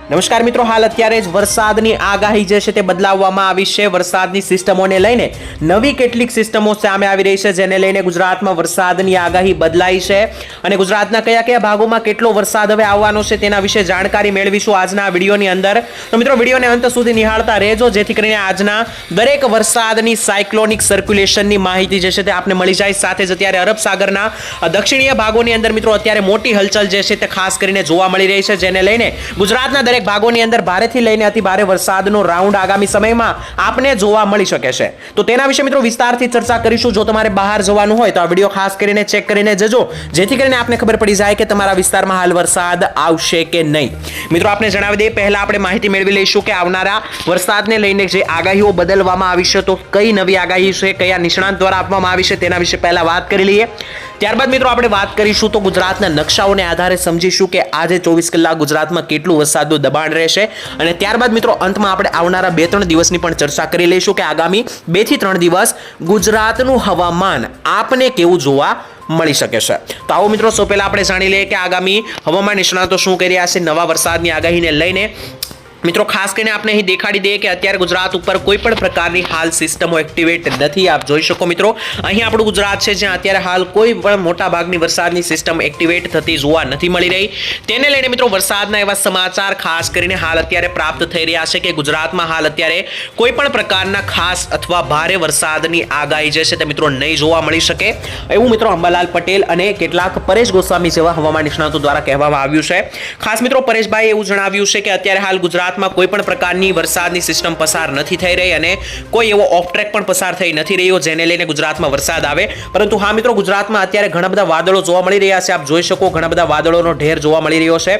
નમસ્કાર મિત્રો, હાલ અત્યારે જ વરસાદની આગાહી જે છે તે બદલાવવામાં આવી છે. વરસાદની સિસ્ટમોને લઈને નવી કેટલીક સિસ્ટમો સામે આવી રહી છે, જેને લઈને ગુજરાતમાં વરસાદની આગાહી બદલાઈ છે અને ગુજરાતના કયા કયા ભાગોમાં કેટલો વરસાદ હવે આવવાનો છે તેના વિશે જાણકારી મેળવીશું આજના વિડીયોની અંદર. તો મિત્રો, વિડીયોને અંત સુધી નિહાળતા રહેજો, જેથી કરીને આજના દરેક વરસાદની સાયક્લોનિક સર્ક્યુલેશનની માહિતી જે છે તે આપને મળી જાય. સાથે જ અત્યારે અરબ સાગરના દક્ષિણીય ભાગોની અંદર મિત્રો અત્યારે મોટી હલચલ જે છે તે ખાસ કરીને જોવા મળી રહી છે, જેને લઈને ગુજરાતના દરેક ભાગોની અંદર ભારેથી લઈને અતિ ભારે વરસાદનો રાઉન્ડ આગામી સમયમાં આપને જોવા મળી શકે છે. તો તેના વિશે મિત્રો વિસ્તારથી ચર્ચા કરીશું. જો તમારે બહાર જવાનું હોય તો આ વિડીયો ખાસ કરીને ચેક કરીને જજો, જેથી કરીને આપને ખબર પડી જાય કે તમારા વિસ્તારમાં હાલ વરસાદ આવશે કે નહીં. મિત્રો, આપને જણાવી દઈએ પહેલા આપણે માહિતી મેળવી લઈશું કે આવનારા વરસાદને લઈને જે આગાહીઓ બદલવામાં આવી છે, તો કઈ નવી આગાહી છે, કયા નિષ્ણાંત દ્વારા આપવામાં આવી છે તેના વિશે પહેલા વાત કરી લઈએ. ત્યારબાદ મિત્રો આપણે વાત કરીશું તો ગુજરાતના નકશાઓને આધારે સમજીશું કે આજે 24 કલાક ગુજરાતમાં કેટલું વરસાદનું દબાણ રહેશે, અને ત્યારબાદ મિત્રો અંતમાં આપણે આવનારા 2-3 દિવસની પણ ચર્ચા કરી લઈશું કે આગામી 2 થી 3 દિવસ ગુજરાતનું હવામાન આપને કેવું જોવા મળી શકે છે. તો આવો મિત્રો, સૌ પહેલા આપણે જાણી લઈએ કે આગામી હવામાન નિષ્ણાતો શું કહી રહ્યા છે નવા વરસાદની આગાહીને લઈને. મિત્રો, ખાસ કરીને આપણે અહીં દેખાડી દઈએ કે અત્યારે ગુજરાત ઉપર કોઈ પણ પ્રકારની હાલ સિસ્ટમો એક્ટિવેટ નથી. આપ જોઈ શકો મિત્રો, અહીં આપણું ગુજરાત છે જ્યાં અત્યારે હાલ કોઈ પણ મોટા ભાગની વરસાદની સિસ્ટમ એક્ટિવેટ થતી જોવા નથી મળી રહી. તેને લઈને મિત્રો વરસાદના એવા સમાચાર ખાસ કરીને હાલ અત્યારે પ્રાપ્ત થઈ રહ્યા છે કે ગુજરાતમાં હાલ અત્યારે કોઈ પણ પ્રકારના ખાસ અથવા ભારે વરસાદની આગાહી જે છે તે મિત્રો નહીં જોવા મળી શકે, એવું મિત્રો અંબાલાલ પટેલ અને કેટલાક પરેશ ગોસ્વામી જેવા હવામાન નિષ્ણાતો દ્વારા કહેવામાં આવ્યું છે. ખાસ મિત્રો પરેશભાઈએ એવું જણાવ્યું છે કે અત્યારે હાલ ગુજરાતમાં કોઈ પણ પ્રકારની વરસાદની સિસ્ટમ પસાર નથી થઈ રહી અને કોઈ એવો ઓફ ટ્રેક પણ પસાર થઈ નથી રહ્યો જેને લઈને ગુજરાતમાં વરસાદ આવે. પરંતુ હા મિત્રો, ગુજરાતમાં અત્યારે ઘણા બધા વાદળો જોવા મળી રહ્યા છે. આપ જોઈ શકો ઘણા બધા વાદળોનો ઢેર જોવા મળી રહ્યો છે.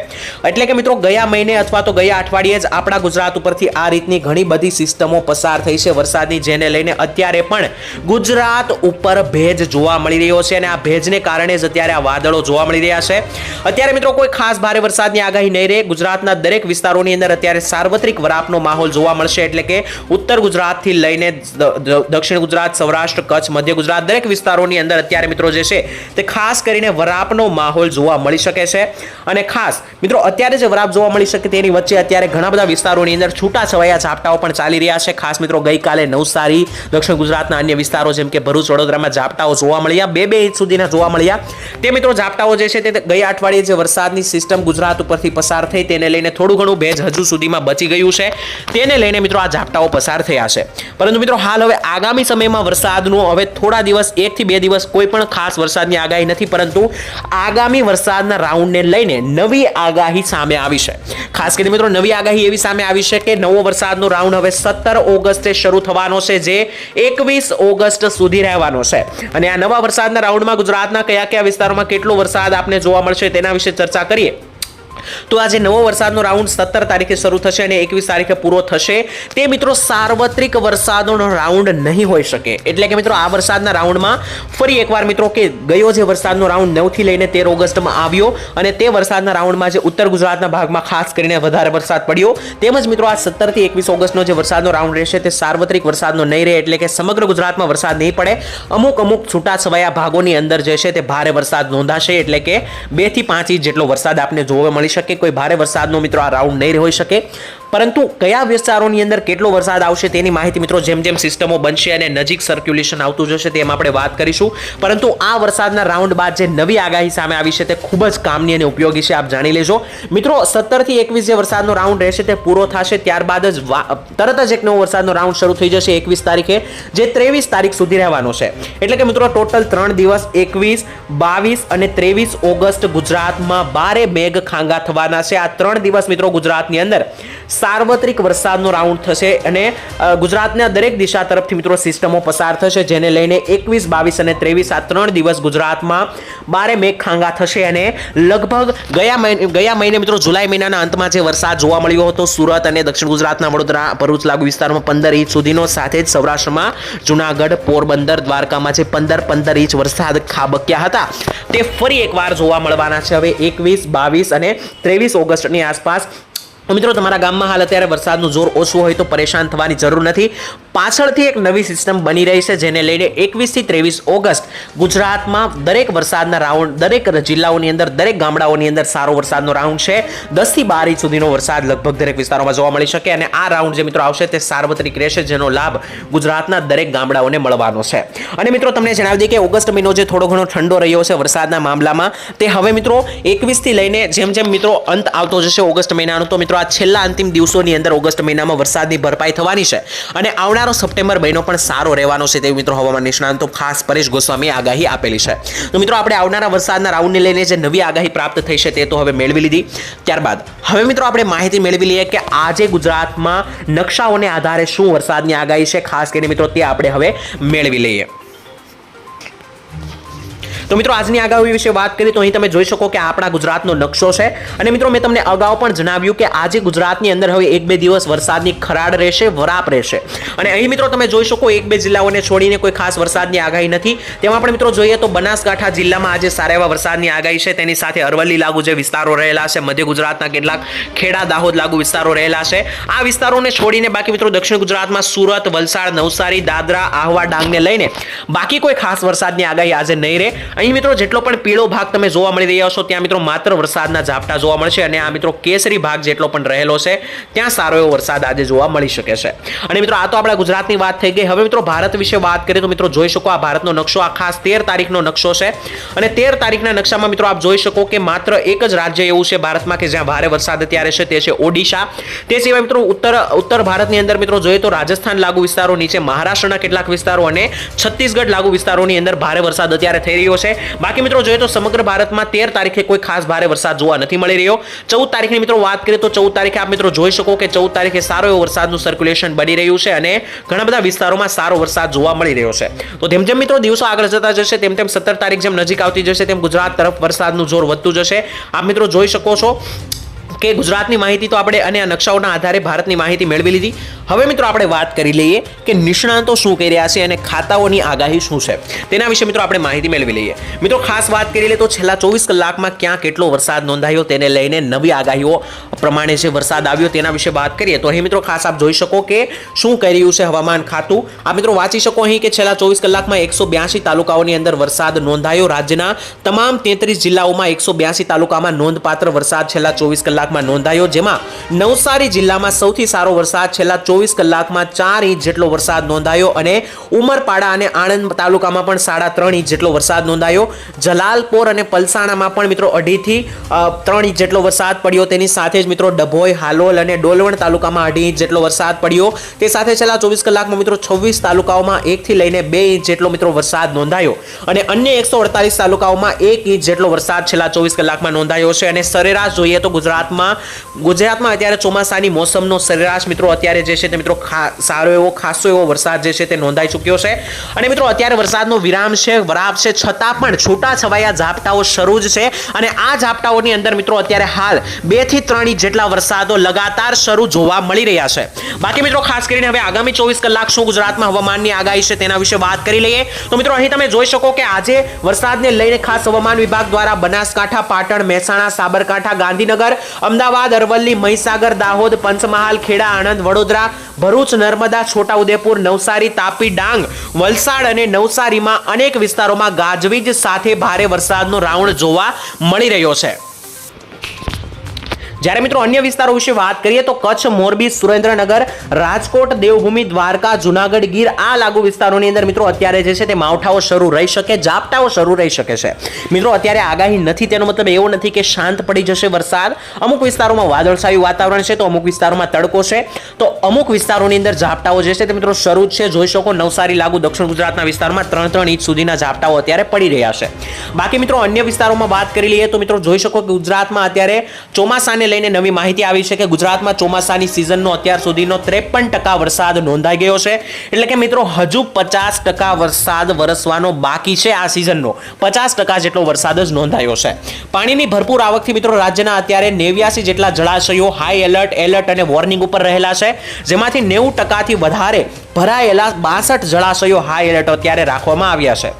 એટલે કે મિત્રો ગયા મહિને અથવા તો ગયા અઠવાડિયે જ આપણા ગુજરાત ઉપરથી આ રીતની ઘણી બધી સિસ્ટમો પસાર થઈ છે વરસાદની, જેને લઈને અત્યારે પણ ગુજરાત ઉપર ભેજ જોવા મળી રહ્યો છે અને આ ભેજને કારણે જ અત્યારે આ વાદળો જોવા મળી રહ્યા છે. અત્યારે મિત્રો કોઈ ખાસ ભારે વરસાદની આગાહી નહીં રહે. ગુજરાતના દરેક વિસ્તારોની અંદર અત્યારે સાર્વત્રિક વરાપનો માહોલ જોવા મળશે. એટલે કે ઉત્તર ગુજરાતથી લઈને દક્ષિણ ગુજરાત, સૌરાષ્ટ્ર, કચ્છ, મધ્ય ગુજરાત દરેક વિસ્તારોની અંદર અત્યારે મિત્રો જે છે તે ખાસ કરીને વરાપનો માહોલ જોવા મળી શકે છે. અને ખાસ મિત્રો અત્યારે જે વરાપ જોવા મળી શકે તેની વચ્ચે અત્યારે ઘણા બધા વિસ્તારોની અંદર છૂટાછવાયા ઝાપટાઓ પણ ચાલી રહ્યા છે. ખાસ મિત્રો ગઈકાલે નવસારી, દક્ષિણ ગુજરાતના અન્ય વિસ્તારો જેમ કે ભરૂચ, વડોદરામાં ઝાપટાઓ જોવા મળ્યા, 2 ઇંચ સુધીના જોવા મળ્યા. તે મિત્રો ઝાપટાઓ જે છે તે ગયા અઠવાડિયે જે વરસાદની સિસ્ટમ ગુજરાત ઉપરથી પસાર થઈ તેને લઈને થોડું ઘણું ભેજ હજુ સુધીમાં બચી ગયું છે. તેને લઈને મિત્રો આ ઝાપટાઓ પસાર થયા છે. પરંતુ મિત્રો હાલ હવે આગામી સમયમાં વરસાદનું હવે થોડા દિવસ 1 થી 2 દિવસ કોઈ પણ ખાસ વરસાદની આગાહી નથી, પરંતુ આગામી વરસાદના રાઉન્ડને લઈને નવી આગાહી સામે આવી છે. ખાસ કરીને મિત્રો નવી આગાહી એવી સામે આવી છે કે નવો વરસાદનો રાઉન્ડ હવે 17 ઓગસ્ટે શરૂ થવાનો છે, જે 21 ઓગસ્ટ સુધી રહેવાનો છે. અને આ નવા વરસાદના રાઉન્ડમાં ગુજરાતના કયા કયા વિસ્તારોમાં કેટલો વરસાદ આપને જોવા મળશે તેના વિશે ચર્ચા કરીએ. તો આજે નવો વરસાદનો રાઉન્ડ 17 તારીખે શરૂ થશે અને 21 તારીખે પૂરો થશે. તે મિત્રો સાર્વત્રિક વરસાદનો રાઉન્ડ નહીં હોઈ શકે. એટલે કે મિત્રો આ વરસાદના રાઉન્ડમાં ફરી એકવાર મિત્રો કે ગયો જે વરસાદનો રાઉન્ડ 9 થી લઈને 13 ઓગસ્ટમાં આવ્યો અને તે વરસાદના રાઉન્ડમાં જે ઉત્તર ગુજરાતના ભાગમાં ખાસ કરીને વધારે વરસાદ પડ્યો, તેમજ મિત્રો આ 17 થી 21 ઓગસ્ટનો જે વરસાદનો રાઉન્ડ રહેશે તે સાર્વત્રિક વરસાદનો નહીં રહે. એટલે કે સમગ્ર ગુજરાતમાં વરસાદ નહીં પડે, અમુક છૂટાછવાયા ભાગોની અંદર જે છે તે ભારે વરસાદ નોંધાશે. એટલે કે 2 થી 5 ઇંચ જેટલો વરસાદ આપને જોવા મળી શકે. કોઈ ભારે વરસાદનો મિત્રો આ રાઉન્ડ નહીં હોઈ શકે, પરંતુ કયા વિસ્તારોની અંદર કેટલો વરસાદ આવશે તેની માહિતી મિત્રો જેમ જેમ સિસ્ટમો બનશે અને નજીક સર્ક્યુલેશન આવતું જશે તેમ આપણે વાત કરીશું. પરંતુ આ વરસાદના રાઉન્ડ બાદ જે નવી આગાહી સામે આવી છે તે ખૂબ જ કામની અને ઉપયોગી છે. આપ જાણી લેજો મિત્રો. 17 થી 21 જે વરસાદનો રાઉન્ડ રહેશે તે પૂરો થશે, ત્યારબાદ જ તરત જ એક નવો વરસાદનો રાઉન્ડ શરૂ થઈ જશે 21 તારીખે, જે 23 તારીખ સુધી રહેવાનો છે. એટલે કે મિત્રો ટોટલ 3 દિવસ 21, 22 અને 23 ઓગસ્ટ ગુજરાતમાં ભારે મેઘ ખાંગા થવાના છે. આ 3 દિવસ મિત્રો ગુજરાતની અંદર સાર્વત્રિક વરસાદનો રાઉન્ડ થશે અને ગુજરાતના દરેક દિશા તરફથી મિત્રો સિસ્ટમો પસાર થશે, જેને લઈને 21, 22 અને 23 આ 3 દિવસ ગુજરાતમાં ભારે મેઘ ખાંગા થશે. અને લગભગ ગયા મહિને મિત્રો જુલાઈ મહિનાના અંતમાં જે વરસાદ જોવા મળ્યો હતો સુરત અને દક્ષિણ ગુજરાતના વડોદરા, ભરૂચ લાગુ વિસ્તારમાં 15 ઇંચ સુધીનો, સાથે જ સૌરાષ્ટ્રમાં જુનાગઢ, પોરબંદર, દ્વારકામાં જે 15 ઇંચ વરસાદ ખાબક્યા હતા તે ફરી એકવાર જોવા મળવાના છે હવે 21, 22 અને 23 ઓગસ્ટની આસપાસ. મિત્રો તમારા ગામમાં હાલ અત્યારે વરસાદનું જોર ઓછું હોય તો પરેશાન થવાની જરૂર નથી. પાછળથી એક નવી સિસ્ટમ બની રહી છે જેને લઈને 21 થી 23 ઓગસ્ટ ગુજરાતમાં દરેક વરસાદના રાઉન્ડ, દરેક જિલ્લાઓની અંદર, દરેક ગામડાઓની અંદર સારો વરસાદનો રાઉન્ડ છે. 10 થી 12 ઇંચ સુધીનો વરસાદ લગભગ દરેક વિસ્તારોમાં જોવા મળી શકે અને આ રાઉન્ડ જે મિત્રો આવશે તે સાર્વત્રિક રહેશે, જેનો લાભ ગુજરાતના દરેક ગામડાઓને મળવાનો છે. અને મિત્રો તમને જણાવી દઈએ કે ઓગસ્ટ મહિનો જે થોડો ઘણો ઠંડો રહ્યો છે વરસાદના મામલામાં, તે હવે મિત્રો 21 થી લઈને જેમ જેમ મિત્રો અંત આવતો જશે ઓગસ્ટ મહિનાનો, તો મિત્રો આ છેલ્લા અંતિમ દિવસોની અંદર ઓગસ્ટ મહિનામાં વરસાદની ભરપાઈ થવાની છે અને આવનારો સપ્ટેમ્બર મહિનો પણ સારો રહેવાનો છે તેવી મિત્રો હવામાન નિષ્ણાંતો ખાસ પરેશ ગોસ્વામીએ આગાહી આપેલી છે. તો મિત્રો આપણે આવનારા વરસાદના રાઉન્ડને લઈને જે નવી આગાહી પ્રાપ્ત થઈ છે તે તો હવે મેળવી લીધી. ત્યારબાદ હવે મિત્રો આપણે માહિતી મેળવી લઈએ કે આજે ગુજરાતમાં નકશાઓને આધારે શું વરસાદની આગાહી છે, ખાસ કરીને મિત્રો તે આપણે હવે મેળવી લઈએ. તો મિત્રો આજની આગાહી વિશે વાત કરીએ તો અહીં તમે જોઈ શકો કે આપણા ગુજરાતનો નકશો છે અને મિત્રો મેં તમને અગાઉ પણ જણાવ્યું કે આજે ગુજરાતની અંદર હવે 1-2 દિવસ વરસાદની ખરાડ રહેશે, વરાપ રહેશે અને અહીં મિત્રો તમે જોઈ શકો 1-2 જિલ્લાઓને છોડીને કોઈ ખાસ વરસાદની આગાહી નથી. તેમાં પણ મિત્રો જોઈએ તો બનાસકાંઠા જિલ્લામાં આજે સારા એવા વરસાદની આગાહી છે, તેની સાથે અરવલ્લી લાગુ જે વિસ્તારો રહેલા છે, મધ્ય ગુજરાતના કેટલાક ખેડા, દાહોદ લાગુ વિસ્તારો રહેલા છે. આ વિસ્તારોને છોડીને બાકી મિત્રો દક્ષિણ ગુજરાતમાં સુરત, વલસાડ, નવસારી, દાદરા, આહવા, ડાંગને લઈને બાકી કોઈ ખાસ વરસાદની આગાહી આજે નહીં રહે. અહીં મિત્રો જેટલો પણ પીળો ભાગ તમે જોવા મળી રહ્યા છો ત્યાં મિત્રો માત્ર વરસાદના ઝાપટા જોવા મળશે અને આ મિત્રો કેસરી ભાગ જેટલો પણ રહેલો છે ત્યાં સારો એવો વરસાદ આજે જોવા મળી શકે છે. અને મિત્રો આ તો આપણા ગુજરાતની વાત થઈ ગઈ. હવે મિત્રો ભારત વિશે વાત કરીએ તો મિત્રો જોઈ શકો આ ભારતનો નકશો, આ ખાસ 13 તારીખનો નકશો છે અને 13 તારીખના નકશામાં મિત્રો આપ જોઈ શકો કે માત્ર એક જ રાજ્ય એવું છે ભારતમાં કે જ્યાં ભારે વરસાદ અત્યારે છે, તે છે ઓડિશા. તે સિવાય મિત્રો ઉત્તર ભારતની અંદર મિત્રો જોઈએ તો રાજસ્થાન લાગુ વિસ્તારો, નીચે મહારાષ્ટ્રના કેટલાક વિસ્તારો અને છત્તીસગઢ લાગુ વિસ્તારોની અંદર ભારે વરસાદ અત્યારે થઈ રહ્યો છે. બાકી મિત્રો જોઈએ તો સમગ્ર ભારતમાં 13 તારીખે કોઈ ખાસ ભારે વરસાદ જોવા નથી મળી રહ્યો. 14 તારીખની મિત્રો વાત કરીએ તો 14 તારીખે આપ મિત્રો જોઈ શકો કે 14 તારીખે સારો એવો વરસાદનું સર્ક્યુલેશન બની રહ્યું છે અને ઘણા બધા વિસ્તારોમાં સારો વરસાદ જોવા મળી રહ્યો છે. તો જેમ જેમ મિત્રો દિવસો આગળ જતા જશે તેમ તેમ 17 તારીખ જેમ નજીક આવતી જશે તેમ ગુજરાત તરફ વરસાદનું જોર વધતું જશે. આપ મિત્રો જોઈ શકો છો કે ગુજરાતની માહિતી તો આપણે અને આ નકશાઓના આધારે ભારતની માહિતી મેળવી લીધી. હવે મિત્રો આપણે વાત કરી લઈએ કે નિષ્ણાંતો શું કહી રહ્યા છે અને ખાતાઓની આગાહી શું છે તેના વિશે મિત્રો આપણે માહિતી મેળવી લઈએ. મિત્રો ખાસ વાત કરી લઈએ તો છેલ્લા 24 કલાકમાં ક્યાં કેટલો વરસાદ નોંધાયો તેને લઈને નવી આગાહીઓ પ્રમાણે જે વરસાદ આવ્યો તેના વિશે વાત કરીએ તો અહીં મિત્રો ખાસ આપ જોઈ શકો કે શું કહી રહ્યું છે હવામાન ખાતું. આ મિત્રો વાંચી શકો અહીં કે છેલ્લા 24 કલાકમાં 182 તાલુકાઓની અંદર વરસાદ નોંધાયો. રાજ્યના તમામ 33 જિલ્લાઓમાં 182 તાલુકામાં નોંધપાત્ર વરસાદ છેલ્લા 24 કલાકમાં નોંધાયો, જેમાં નવસારી જિલ્લામાં સૌથી સારો વરસાદ છેલ્લા 24 કલાકમાં 4 ઇંચ જેટલો વરસાદ નોંધાયો અને ઉમરપાડા અને આણંદ તાલુકામાં પણ 3.5 ઇંચ જેટલો વરસાદ નોંધાયો. જલાલપોર અને પલસાણામાં પણ મિત્રો 2.5 થી 3 ઇંચ જેટલો વરસાદ પડ્યો. તેની સાથે જ મિત્રો ડભોઈ, હાલોલ અને ડોલવણ તાલુકામાં 2.5 ઇંચ જેટલો વરસાદ પડ્યો. તે સાથે છેલ્લા 24 કલાકમાં મિત્રો 26 તાલુકાઓમાં 1 થી લઈને 2 ઇંચ જેટલો મિત્રો વરસાદ નોંધાયો અને અન્ય 148 તાલુકાઓમાં 1 ઇંચ જેટલો વરસાદ છેલ્લા 24 કલાકમાં નોંધાયો છે. અને સરેરાશ જોઈએ તો ગુજરાતમાં અત્યારે ચોમાસાની મોસમનો સરેરાશ મિત્રો અત્યારે જે છે તે મિત્રો સારો એવો ખાસો એવો વરસાદ જે છે તે નોંધાઈ ચૂક્યો છે. અને મિત્રો અત્યારે વરસાદનો વિરામ છે, વરાપ છે, છતાં પણ છૂટા છવાયા ઝાપટાઓ શરૂ જ છે અને આ ઝાપટાઓની અંદર મિત્રો અત્યારે હાલ 2 થી 3 ઇંચ જેટલા વરસાદો લગાતાર શરૂ જોવા મળી રહ્યા છે. બાકી મિત્રો ખાસ કરીને હવે આગામી 24 કલાક શું ગુજરાતમાં હવામાનની આગાહી છે તેના વિશે વાત કરી લઈએ તો મિત્રો અહીં તમે જોઈ શકો કે આજે વરસાદને લઈને ખાસ હવામાન વિભાગ દ્વારા બનાસકાંઠા, પાટણ, મહેસાણા, સાબરકાંઠા, ગાંધીનગર, અમદાવાદ, અરવલ્લી, મહીસાગર, દાહોદ, પંચમહાલ, ખેડા, આણંદ, વડોદરા, ભરૂચ, નર્મદા, છોટાઉદેપુર, નવસારી, તાપી, ડાંગ, વલસાડ અને નવસારીમાં અનેક વિસ્તારોમાં ગાજવીજ સાથે ભારે વરસાદનો રાઉન્ડ જોવા મળી રહ્યો છે. જ્યારે મિત્રો અન્ય વિસ્તારો વિશે વાત કરીએ તો કચ્છ, મોરબી, સુરેન્દ્રનગર, રાજકોટ, દેવભૂમિ, દ્વારકા, જુનાગઢ, ગીર આ લાગુ વિસ્તારોની અંદર મિત્રો અત્યારે જે છે તે માવઠાઓ શરૂ રહી શકે, ઝાપટાઓ શરૂ રહી શકે છે. મિત્રો અત્યારે આગાહી નથી તેનો મતલબ એવો નથી કે શાંત પડી જશે વરસાદ. અમુક વિસ્તારોમાં વાદળછાયું વાતાવરણ છે તો અમુક વિસ્તારોમાં તડકો છે, તો અમુક વિસ્તારોની અંદર ઝાપટાઓ જે છે તે મિત્રો શરૂ જ છે. જોઈ શકો નવસારી લાગુ દક્ષિણ ગુજરાતના વિસ્તારમાં 3-3 ઇંચ સુધીના ઝાપટાઓ અત્યારે પડી રહ્યા છે. બાકી મિત્રો અન્ય વિસ્તારોમાં વાત કરી લઈએ તો મિત્રો જોઈ શકો કે ગુજરાતમાં અત્યારે ચોમાસાને લઈને નવી માહિતી આવી છે કે ગુજરાતમાં ચોમાસાની સિઝનનો અત્યાર સુધીનો 53% વરસાદ નોંધાઈ ગયો છે. એટલે કે મિત્રો હજુ 50% વરસાદ વરસવાનો બાકી છે. આ સિઝનનો 50% જેટલો વરસાદ જ નોંધાયો છે. પાણીની ભરપૂર આવકથી મિત્રો રાજ્યના અત્યારે 89 જેટલા જળાશયો હાઈ એલર્ટ, એલર્ટ અને વોર્નિંગ ઉપર રહેલા છે, જેમાંથી 90% થી વધારે ભરાયેલા 62 જળાશયો હાઈ એલર્ટ અત્યારે રાખવામાં આવ્યા છે.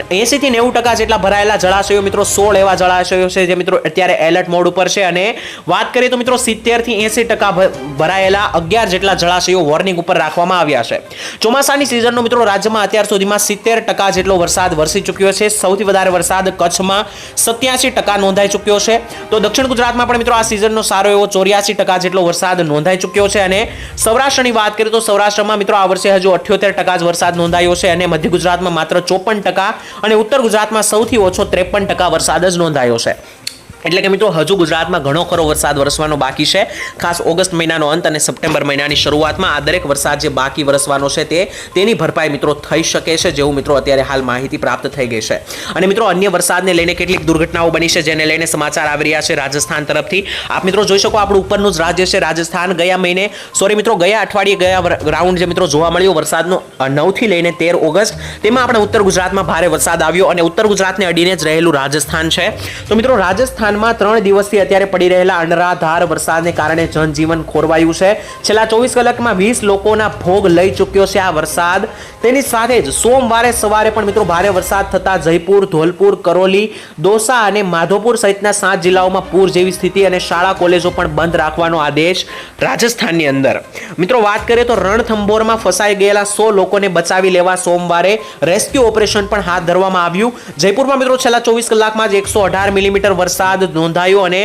80 થી 90% જેટલા ભરાયેલા જળાશયો મિત્રો 16 એવા જળાશયો છે જે મિત્રો અત્યારે એલર્ટ મોડ ઉપર છે. અને વાત કરીએ તો મિત્રો 70 થી 80% ભરાયેલા 11 જેટલા જળાશયો વોર્નિંગ ઉપર રાખવામાં આવ્યા છે. ચોમાસાની સિઝનનો મિત્રો રાજ્યમાં અત્યાર સુધીમાં 70% જેટલો વરસાદ વરસી ચૂક્યો છે. સૌથી વધારે વરસાદ કચ્છમાં 87% નોંધાઈ ચૂક્યો છે. તો દક્ષિણ ગુજરાતમાં પણ મિત્રો આ સિઝનનો સારો એવો 84% જેટલો વરસાદ નોંધાઈ ચૂક્યો છે. અને સૌરાષ્ટ્રની વાત કરીએ તો સૌરાષ્ટ્રમાં મિત્રો આ વર્ષે હજુ 78% જ વરસાદ નોંધાયો છે. અને મધ્ય ગુજરાતમાં માત્ર 54% અને ઉત્તર ગુજરાતમાં સૌથી ઓછો 53% વરસાદ જ નોંધાયો છે. એટલે કે મિત્રો હજુ ગુજરાતમાં ઘણો ખરો વરસાદ વરસવાનો બાકી છે. ખાસ ઓગસ્ટ મહિનાનો અંત અને સપ્ટેમ્બર મહિનાની શરૂઆતમાં આ દરેક વરસાદ જે બાકી વરસવાનો છે તેની ભરપાઈ મિત્રો થઈ શકે છે, જેવું મિત્રો અત્યારે હાલ માહિતી પ્રાપ્ત થઈ ગઈ છે. અને મિત્રો અન્ય વરસાદને લઈને કેટલીક દુર્ઘટનાઓ બની છે જેને લઈને સમાચાર આવી રહ્યા છે રાજસ્થાન તરફથી. આપ મિત્રો જોઈ શકો આપણું ઉપરનું જ રાજ્ય છે રાજસ્થાન. ગયા અઠવાડિયે ગયા રાઉન્ડ જે મિત્રો જોવા મળ્યો વરસાદનો 9 થી લઈને 13 ઓગસ્ટ તેમાં આપણે ઉત્તર ગુજરાતમાં ભારે વરસાદ આવ્યો અને ઉત્તર ગુજરાતને અડીને જ રહેલું રાજસ્થાન છે. તો મિત્રો રાજસ્થાન 3 દિવસથી અત્યારે પડી રહેલા અનરાધાર વરસાદને કારણે જનજીવન ખોરવાયું છે. છેલ્લા 24 કલાકમાં 20 લોકોના ભોગ લઈ ચૂક્યો છે આ વરસાદ. તેની સાથે જ સોમવારે સવારે પણ મિત્રો ભારે વરસાદ થતા જયપુર, ધોલપુર, કરોલી, દોસા અને માધોપુર સહિતના 7 જિલ્લાઓમાં પૂર જેવી સ્થિતિ અને શાળા કોલેજો પણ બંધ રાખવાનો આદેશ રાજસ્થાનની અંદર. મિત્રો વાત કરીએ તો રણથંભોરમાં ફસાઈ ગયેલા 100 લોકોને બચાવી લેવા સોમવારે રેસ્ક્યુ ઓપરેશન પણ હાથ ધરવામાં આવ્યું. જયપુરમાં મિત્રો છેલ્લા 24 કલાકમાં જ 118 મિલીમીટર વરસાદ નોંધાયો. અને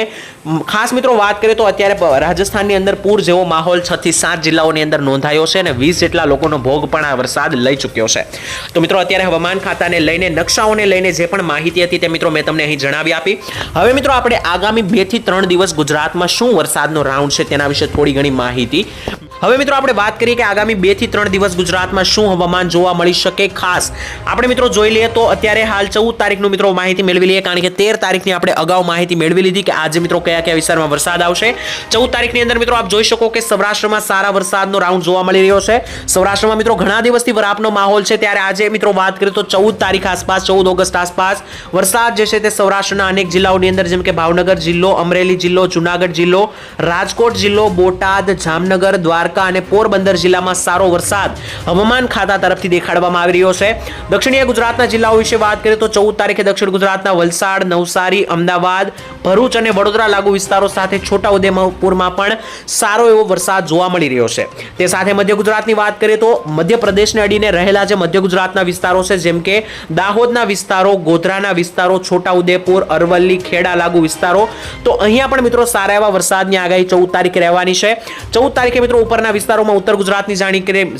ખાસ મિત્રો વાત કરીએ તો અત્યારે રાજસ્થાનની અંદર પૂર જેવો માહોલ 6 થી 7 જિલ્લાઓની અંદર નોંધાયો છે અને 20 જેટલા લોકોનો ભોગ પણ આ વરસાદ લઈ ચૂક્યો છે. તો મિત્રો અત્યારે હવામાન ખાતાને લઈને નકશાઓને લઈને જે પણ માહિતી હતી તે મિત્રો મેં તમને અહીં જણાવી આપી. હવે મિત્રો આપણે આગામી 2 થી 3 દિવસ ગુજરાતમાં શું વરસાદનો રાઉન્ડ છે તેના વિશે થોડી ઘણી માહિતી. હવે મિત્રો આપણે વાત કરીએ કે આગામી 2 થી 3 દિવસ ગુજરાતમાં શું હવામાન જોવા મળી શકે. ખાસ આપણે મિત્રો જોઈ લઈએ તો અત્યારે હાલ 14 તારીખનું મિત્રો માહિતી મેળવી લઈએ, કારણ કે 13 તારીખની આપણે અગાઉ માહિતી મેળવી લીધી કે આજે મિત્રો કયા કયા વિસ્તારમાં વરસાદ આવશે. 14 તારીખની અંદર મિત્રો આપ જોઈ શકો કે સૌરાષ્ટ્રમાં સારા વરસાદનો રાઉન્ડ જોવા મળી રહ્યો છે. સૌરાષ્ટ્રમાં મિત્રો ઘણા દિવસથી વરાપનો માહોલ છે, ત્યારે આજે મિત્રો વાત કરીએ તો 14 તારીખ આસપાસ 14 ઓગસ્ટ આસપાસ વરસાદ જે છે તે સૌરાષ્ટ્રના અનેક જિલ્લાઓની અંદર જેમ કે ભાવનગર જિલ્લો, અમરેલી જિલ્લો, જુનાગઢ જિલ્લો, રાજકોટ જિલ્લો, બોટાદ, જામનગર, દ્વારકા અને પોરબંદર જિલ્લામાં સારો વરસાદ હવામાન ખાતા તરફથી દેખાડવામાં આવી રહ્યો છે. દક્ષિણીય ગુજરાતના જિલ્લાઓ વિશે વાત કરીએ તો 14 તારીખે દક્ષિણ ગુજરાતના વલસાડ, નવસારી, અમદાવાદ, ભરૂચ અને વડોદરા લાગુ વિસ્તારો સાથે છોટાઉદેપુરમાં પણ સારો એવો વરસાદ જોવા મળી રહ્યો છે. તે સાથે મધ્ય ગુજરાતની વાત કરીએ તો મધ્યપ્રદેશને અડીને રહેલા જે મધ્ય ગુજરાતના વિસ્તારો છે જેમ કે દાહોદના વિસ્તારો, ગોધરાના વિસ્તારો, છોટાઉદેપુર, અરવલ્લી, ખેડા લાગુ વિસ્તારો, તો અહીંયા પણ મિત્રો સારા એવા વરસાદની આગાહી 14 તારીખે રહેવાની છે. 14 તારીખે મિત્રો ઉપરના વિસ્તારોમાં ઉત્તર ગુજરાતની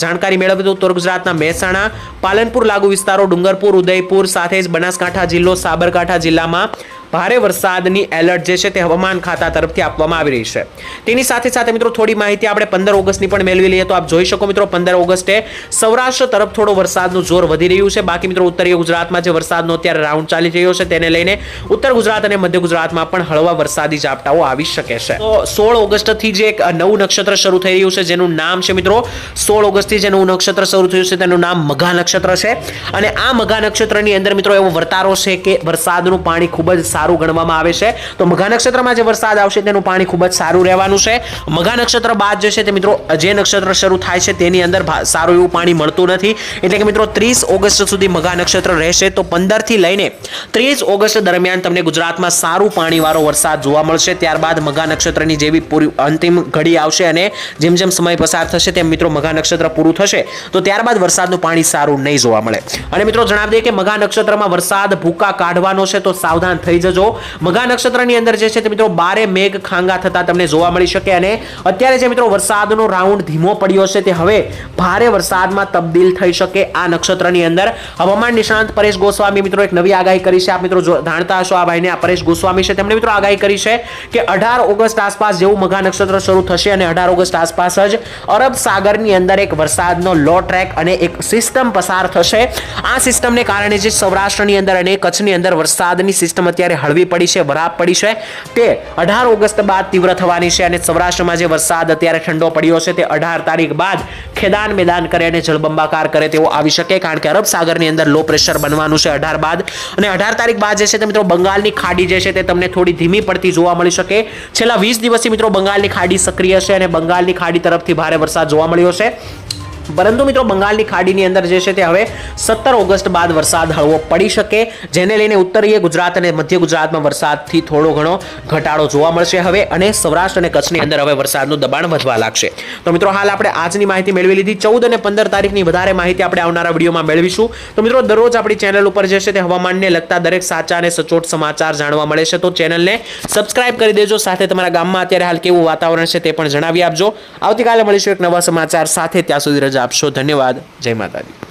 જાણકારી મેળવીએ તો ઉત્તર ગુજરાતના મહેસાણા, પાલનપુર લાગુ વિસ્તારો, ડુંગરપુર, ઉદયપુર સાથે જ બનાસકાંઠા જિલ્લો, સાબરકાંઠા જિલ્લામાં ભારે વરસાદની એલર્ટ જે છે તે હવામાન ખાતા તરફથી આપવામાં આવી રહી છે. તેની સાથે સાથે મિત્રો થોડી માહિતી આપણે 15 ઓગસ્ટની પણ મેળવી લઈએ તો આપ જોઈ શકો મિત્રો 15 ઓગસ્ટે સૌરાષ્ટ્ર તરફ થોડો વરસાદનું જોર વધી રહ્યું છે. બાકી મિત્રો ઉત્તરીય ગુજરાતમાં જે વરસાદનો અત્યારે રાઉન્ડ ચાલી રહ્યો છે તેને લઈને ઉત્તર ગુજરાત અને મધ્ય ગુજરાતમાં પણ હળવા વરસાદી ઝાપટાઓ આવી શકે છે. તો 16 ઓગસ્ટથી જે એક નવું નક્ષત્ર શરૂ થઈ રહ્યું છે જેનું નામ છે મિત્રો 16 ઓગસ્ટથી જે નવું નક્ષત્ર શરૂ થયું છે તેનું નામ મઘા નક્ષત્ર છે. અને આ મઘા નક્ષત્રની અંદર મિત્રો એવો વર્તારો છે કે વરસાદનું પાણી ખૂબ જ સારું ગણવામાં આવે છે. તો મઘા નક્ષત્રમાં જે વરસાદ આવશે તેનું પાણી ખૂબ જ સારું રહેવાનું છે. મઘા નક્ષત્ર બાદ જે છે તે મિત્રો જે નક્ષત્ર શરૂ થાય છે તેની અંદર સારું એવું પાણી મળતું નથી. એટલે કે મિત્રો 30 ઓગસ્ટ સુધી મઘા નક્ષત્ર રહેશે. તો 15 થી લઈને 30 ઓગસ્ટ દરમિયાન તમને ગુજરાતમાં સારું પાણીવાળો વરસાદ જોવા મળશે. ત્યારબાદ મઘા નક્ષત્રની જેવી પૂરી અંતિમ ઘડી આવશે અને જેમ જેમ સમય પસાર થશે તેમ મિત્રો મઘા નક્ષત્ર પૂરું થશે તો ત્યારબાદ વરસાદનું પાણી સારું નહીં જોવા મળે. અને મિત્રો જણાવી દઈએ કે મઘા નક્ષત્રમાં વરસાદ ભૂકા કાઢવાનો છે તો સાવધાન થઈ જજો. મઘા નક્ષત્રની અંદર જે છે તે મિત્રો 12 મેઘ ખાંગા થતા તમને જોવા મળી શકે. અને અત્યારે જે મિત્રો વરસાદનો રાઉન્ડ ધીમો પડ્યો છે તે હવે ભારે વરસાદમાં તબદીલ થઈ શકે. આ નક્ષત્રની અંદર હવામાન નિષ્ણાંત પરેશ ગોસ્વામી મિત્રો એક નવી આગાહી કરી છે. આપ મિત્રો જાણતા હશો આ ભાઈને, આ પરેશ ગોસ્વામી છે. તેમણે મિત્રો આગાહી કરી છે કે 18 ઓગસ્ટ આસપાસ જેવું મઘા નક્ષત્ર શરૂ થશે અને 18 ઓગસ્ટ આસપાસ જ અરબ સાગરની અંદર એક વરસાદનો લો ટ્રેક અને એક સિસ્ટમ પસાર થશે. આ સિસ્ટમને કારણે જે સૌરાષ્ટ્રની અંદર અને કચ્છની અંદર વરસાદની સિસ્ટમ અત્યારે હળવી પડી છે, વરાપ પડી છે, તે 18 ઓગસ્ટ બાદ તીવ્ર થવાની છે. અને સૌરાષ્ટ્રમાં જે વરસાદ અત્યારે ઠંડો પડ્યો છે તે 18 તારીખ બાદ ખેદાન મેદાન કરે અને જળબંબાકાર કરે તેવો આવી શકે, કારણ કે અરબ સાગરની અંદર લો પ્રેશર બનવાનું છે 18 બાદ. અને 18 તારીખ બાદ જે છે તે મિત્રો બંગાળની ખાડી જે છે તે તમને થોડી ધીમી પડતી જોવા મળી શકે. છેલ્લા 20 દિવસથી મિત્રો બંગાળની ખાડી સક્રિય છે અને બંગાળની ખાડી તરફથી ભારે વરસાદ જોવા મળ્યો છે. પરંતુ મિત્રો બંગાળની ખાડીની અંદર જે છે તે હવે 17 ઓગસ્ટ બાદ વરસાદ હળવો પડી શકે, જેને લઈને ઉત્તરીય ગુજરાત અને મધ્ય ગુજરાતમાં વરસાદથી થોડો ઘણો ઘટાડો જોવા મળશે હવે, અને સૌરાષ્ટ્ર અને કચ્છની અંદર હવે વરસાદનું દબાણ વધવા લાગશે. તો મિત્રો હાલ આપણે આજની માહિતી મેળવી લીધી. 14 અને 15 તારીખની વધારે માહિતી આપણે આવનારા વિડીયોમાં મેળવીશું. તો મિત્રો દરરોજ આપણી ચેનલ ઉપર જે છે તે હવામાનને લગતા દરેક સાચા અને સચોટ સમાચાર જાણવા મળે છે. તો ચેનલને સબસ્ક્રાઇબ કરી દેજો. સાથે તમારા ગામમાં અત્યારે હાલ કેવું વાતાવરણ છે તે પણ જણાવી આપજો. આવતીકાલે મળીશું એક નવા સમાચાર સાથે. ત્યાં સુધી રજા આપશો. ધન્યવાદ. જય માતાજી.